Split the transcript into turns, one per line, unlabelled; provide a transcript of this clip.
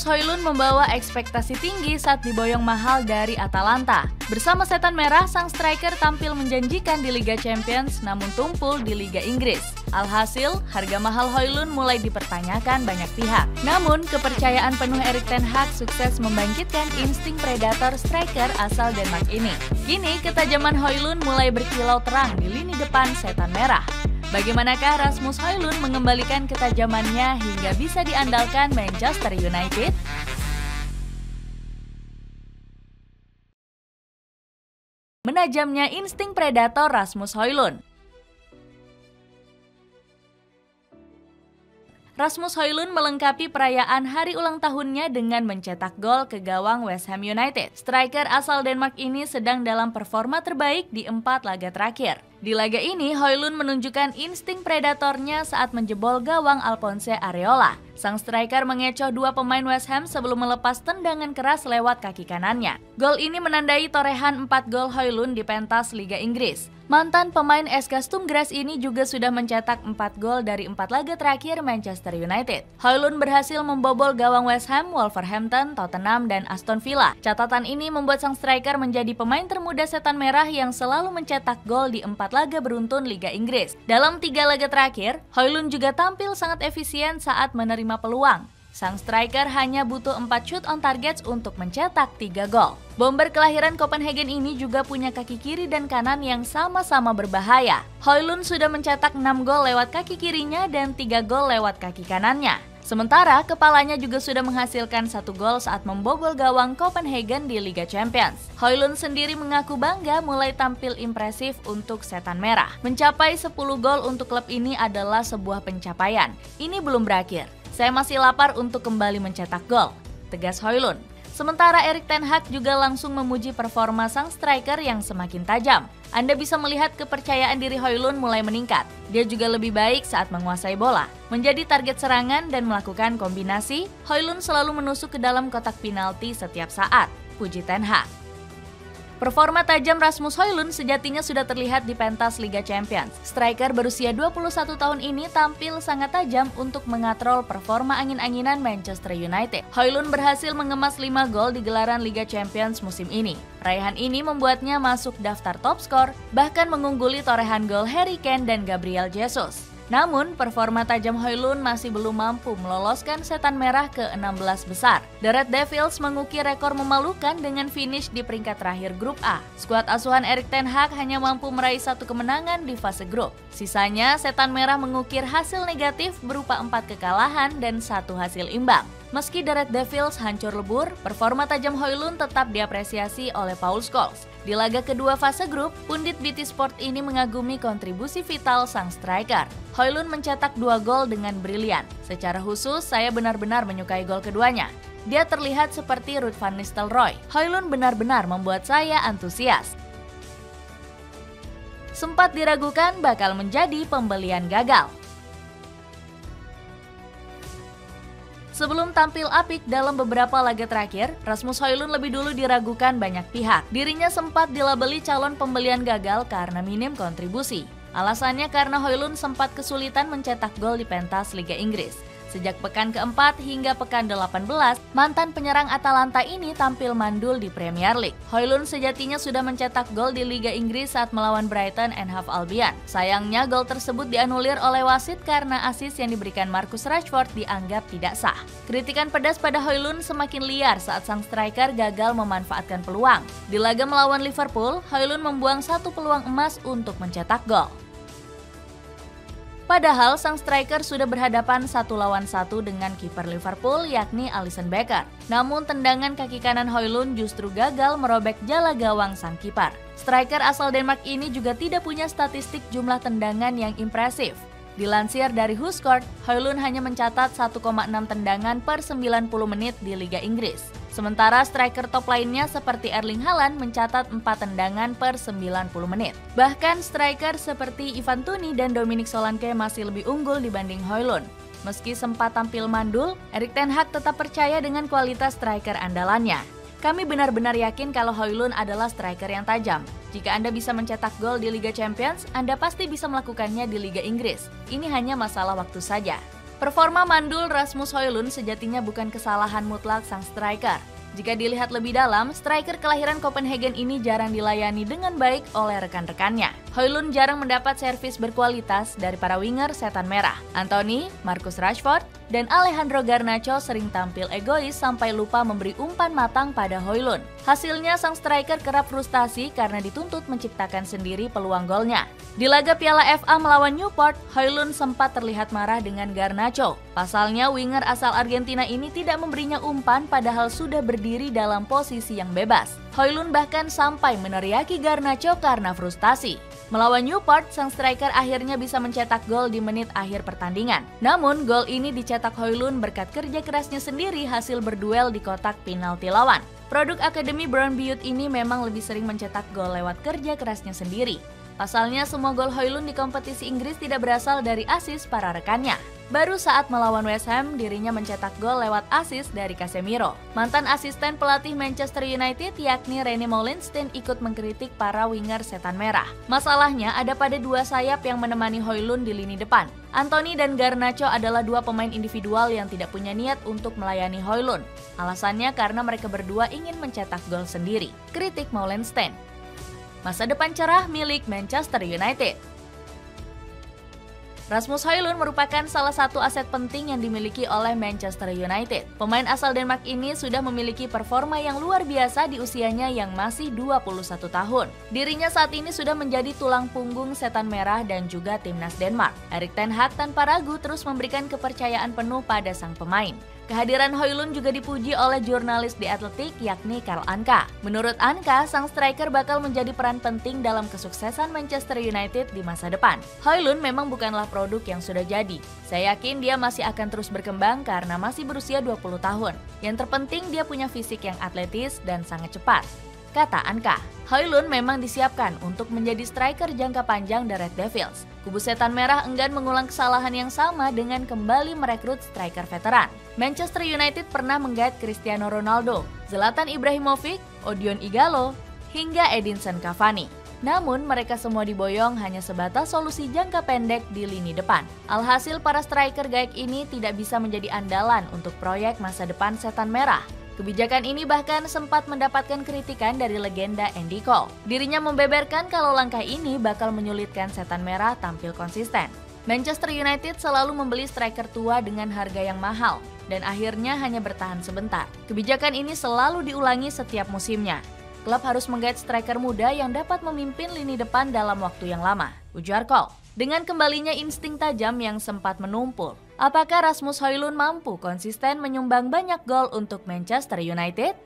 Rasmus Højlund membawa ekspektasi tinggi saat diboyong mahal dari Atalanta. Bersama Setan Merah, sang striker tampil menjanjikan di Liga Champions namun tumpul di Liga Inggris. Alhasil, harga mahal Højlund mulai dipertanyakan banyak pihak. Namun, kepercayaan penuh Erik ten Hag sukses membangkitkan insting predator striker asal Denmark ini. Kini, ketajaman Højlund mulai berkilau terang di lini depan Setan Merah. Bagaimanakah Rasmus Højlund mengembalikan ketajamannya hingga bisa diandalkan Manchester United? Menajamnya insting predator Rasmus Højlund. Rasmus Højlund melengkapi perayaan hari ulang tahunnya dengan mencetak gol ke gawang West Ham United. Striker asal Denmark ini sedang dalam performa terbaik di 4 laga terakhir. Di laga ini, Højlund menunjukkan insting predatornya saat menjebol gawang Alphonse Areola. Sang striker mengecoh 2 pemain West Ham sebelum melepas tendangan keras lewat kaki kanannya. Gol ini menandai torehan 4 gol Højlund di pentas Liga Inggris. Mantan pemain SK Sturm Graz ini juga sudah mencetak 4 gol dari 4 laga terakhir Manchester United. Højlund berhasil membobol gawang West Ham, Wolverhampton, Tottenham, dan Aston Villa. Catatan ini membuat sang striker menjadi pemain termuda Setan Merah yang selalu mencetak gol di 4 laga beruntun Liga Inggris. Dalam 3 laga terakhir, Højlund juga tampil sangat efisien saat menerima peluang. Sang striker hanya butuh 4 shoot on target untuk mencetak 3 gol. Bomber kelahiran Copenhagen ini juga punya kaki kiri dan kanan yang sama-sama berbahaya. Højlund sudah mencetak 6 gol lewat kaki kirinya dan 3 gol lewat kaki kanannya. Sementara kepalanya juga sudah menghasilkan 1 gol saat membobol gawang Copenhagen di Liga Champions. Højlund sendiri mengaku bangga mulai tampil impresif untuk Setan Merah. Mencapai 10 gol untuk klub ini adalah sebuah pencapaian. Ini belum berakhir. Saya masih lapar untuk kembali mencetak gol, tegas Højlund. Sementara Erik ten Hag juga langsung memuji performa sang striker yang semakin tajam. Anda bisa melihat kepercayaan diri Højlund mulai meningkat. Dia juga lebih baik saat menguasai bola. Menjadi target serangan dan melakukan kombinasi, Højlund selalu menusuk ke dalam kotak penalti setiap saat, puji ten Hag. Performa tajam Rasmus Højlund sejatinya sudah terlihat di pentas Liga Champions. Striker berusia 21 tahun ini tampil sangat tajam untuk mengatrol performa angin-anginan Manchester United. Højlund berhasil mengemas 5 gol di gelaran Liga Champions musim ini. Raihan ini membuatnya masuk daftar top skor, bahkan mengungguli torehan gol Harry Kane dan Gabriel Jesus. Namun, performa tajam Højlund masih belum mampu meloloskan Setan Merah ke 16 besar. The Red Devils mengukir rekor memalukan dengan finish di peringkat terakhir grup A. Skuad asuhan Erik ten Hag hanya mampu meraih 1 kemenangan di fase grup. Sisanya, Setan Merah mengukir hasil negatif berupa 4 kekalahan dan 1 hasil imbang. Meski The Red Devils hancur lebur, performa tajam Højlund tetap diapresiasi oleh Paul Scholes. Di laga kedua fase grup, pundit BT Sport ini mengagumi kontribusi vital sang striker. Højlund mencetak 2 gol dengan brilian. Secara khusus, saya benar-benar menyukai gol keduanya. Dia terlihat seperti Ruud van Nistelrooy. Højlund benar-benar membuat saya antusias. Sempat diragukan bakal menjadi pembelian gagal. Sebelum tampil apik dalam beberapa laga terakhir, Rasmus Højlund lebih dulu diragukan banyak pihak. Dirinya sempat dilabeli calon pembelian gagal karena minim kontribusi. Alasannya karena Højlund sempat kesulitan mencetak gol di pentas Liga Inggris. Sejak pekan keempat hingga pekan 18, mantan penyerang Atalanta ini tampil mandul di Premier League. Højlund sejatinya sudah mencetak gol di Liga Inggris saat melawan Brighton and Hove Albion. Sayangnya gol tersebut dianulir oleh wasit karena assist yang diberikan Marcus Rashford dianggap tidak sah. Kritikan pedas pada Højlund semakin liar saat sang striker gagal memanfaatkan peluang. Di laga melawan Liverpool, Højlund membuang 1 peluang emas untuk mencetak gol. Padahal sang striker sudah berhadapan 1 lawan 1 dengan kiper Liverpool yakni Alisson Becker. Namun tendangan kaki kanan Højlund justru gagal merobek jala gawang sang kiper. Striker asal Denmark ini juga tidak punya statistik jumlah tendangan yang impresif. Dilansir dari WhoScored, Højlund hanya mencatat 1,6 tendangan per 90 menit di Liga Inggris. Sementara striker top lainnya seperti Erling Haaland mencatat 4 tendangan per 90 menit. Bahkan striker seperti Ivan Toney dan Dominic Solanke masih lebih unggul dibanding Højlund. Meski sempat tampil mandul, Erik ten Hag tetap percaya dengan kualitas striker andalannya. Kami benar-benar yakin kalau Højlund adalah striker yang tajam. Jika Anda bisa mencetak gol di Liga Champions, Anda pasti bisa melakukannya di Liga Inggris. Ini hanya masalah waktu saja. Performa mandul Rasmus Højlund sejatinya bukan kesalahan mutlak sang striker. Jika dilihat lebih dalam, striker kelahiran Copenhagen ini jarang dilayani dengan baik oleh rekan-rekannya. Højlund jarang mendapat servis berkualitas dari para winger setan merah. Anthony, Marcus Rashford, dan Alejandro Garnacho sering tampil egois sampai lupa memberi umpan matang pada Højlund. Hasilnya sang striker kerap frustasi karena dituntut menciptakan sendiri peluang golnya. Di laga Piala FA melawan Newport, Højlund sempat terlihat marah dengan Garnacho. Pasalnya, winger asal Argentina ini tidak memberinya umpan padahal sudah berdiri dalam posisi yang bebas. Højlund bahkan sampai meneriaki Garnacho karena frustasi. Melawan Newport, sang striker akhirnya bisa mencetak gol di menit akhir pertandingan. Namun, gol ini dicetak Højlund berkat kerja kerasnya sendiri hasil berduel di kotak penalti lawan. Produk Akademi Brøndby ini memang lebih sering mencetak gol lewat kerja kerasnya sendiri. Pasalnya, semua gol Højlund di kompetisi Inggris tidak berasal dari assist para rekannya. Baru saat melawan West Ham, dirinya mencetak gol lewat assist dari Casemiro. Mantan asisten pelatih Manchester United yakni Rene Meulensteen ikut mengkritik para winger setan merah. Masalahnya ada pada dua sayap yang menemani Højlund di lini depan. Anthony dan Garnacho adalah dua pemain individual yang tidak punya niat untuk melayani Højlund. Alasannya karena mereka berdua ingin mencetak gol sendiri. Kritik Meulensteen. Masa depan cerah milik Manchester United. Rasmus Højlund merupakan salah satu aset penting yang dimiliki oleh Manchester United. Pemain asal Denmark ini sudah memiliki performa yang luar biasa di usianya yang masih 21 tahun. Dirinya saat ini sudah menjadi tulang punggung setan merah dan juga timnas Denmark. Erik ten Hag tanpa ragu terus memberikan kepercayaan penuh pada sang pemain. Kehadiran Højlund juga dipuji oleh jurnalis The Athletic yakni Carl Anka. Menurut Anka, sang striker bakal menjadi peran penting dalam kesuksesan Manchester United di masa depan. Højlund memang bukanlah produk yang sudah jadi. Saya yakin dia masih akan terus berkembang karena masih berusia 20 tahun. Yang terpenting dia punya fisik yang atletis dan sangat cepat, kata Anka. Højlund memang disiapkan untuk menjadi striker jangka panjang The Red Devils. Kubu setan merah enggan mengulang kesalahan yang sama dengan kembali merekrut striker veteran. Manchester United pernah menggait Cristiano Ronaldo, Zlatan Ibrahimovic, Odion Ighalo, hingga Edinson Cavani. Namun mereka semua diboyong hanya sebatas solusi jangka pendek di lini depan. Alhasil para striker gaek ini tidak bisa menjadi andalan untuk proyek masa depan setan merah. Kebijakan ini bahkan sempat mendapatkan kritikan dari legenda Andy Cole. Dirinya membeberkan kalau langkah ini bakal menyulitkan setan merah tampil konsisten. Manchester United selalu membeli striker tua dengan harga yang mahal dan akhirnya hanya bertahan sebentar. Kebijakan ini selalu diulangi setiap musimnya. Klub harus menggait striker muda yang dapat memimpin lini depan dalam waktu yang lama, ujar Cole. Dengan kembalinya insting tajam yang sempat menumpul, apakah Rasmus Højlund mampu konsisten menyumbang banyak gol untuk Manchester United?